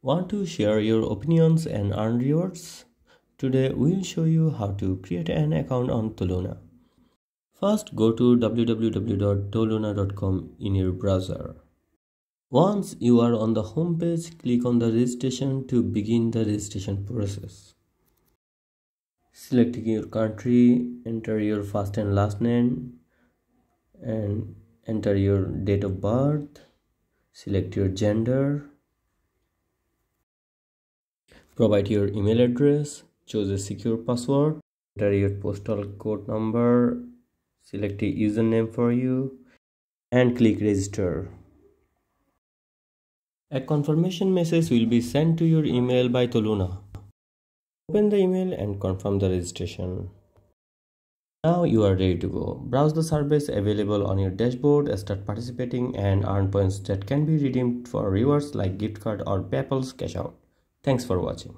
Want to share your opinions and earn rewards? Today we'll show you how to create an account on Toluna. First, go to www.toluna.com in your browser. Once you are on the home page, click on the registration to begin the registration process. Select your country, enter your first and last name, and enter your date of birth. Select your gender. Provide your email address, choose a secure password, enter your postal code number, select a username for you, and click register. A confirmation message will be sent to your email by Toluna. Open the email and confirm the registration. Now you are ready to go. Browse the service available on your dashboard, start participating, and earn points that can be redeemed for rewards like gift card or PayPal's cash out. Thanks for watching.